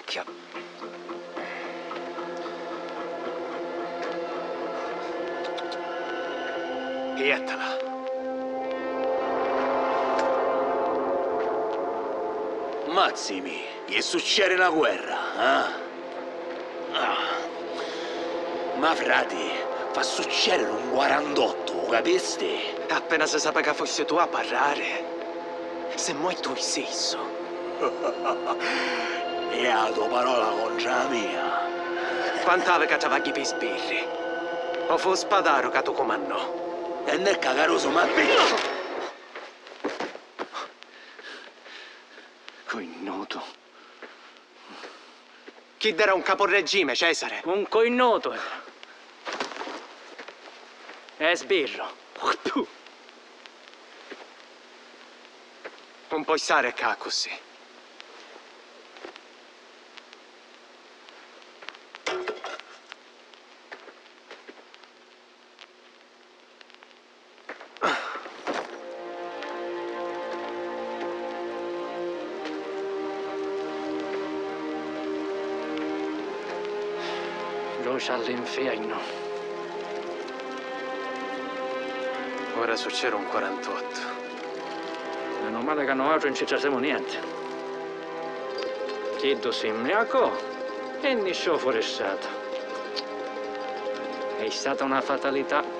macchia. Iettala. Mazzimi, che succede una guerra, eh? Ma frati, fa succedere un 48, capisti? Appena si sapeva che fossi tu a parlare, se moi tu stesso. E la tua parola contro la mia. Quant'ave che travagli per sbirri? O fu spadaro che tu comandò? E nel cagaroso, ma Coignoto. Chi era un caporegime, Cesare? Un coignoto era. È sbirro. Non puoi stare qua così. Luce all'inferno. Ora succede un 48. Meno male che noi non ci trasiamo niente. Chiedo simmiaco e nisciò forestato. È stata una fatalità.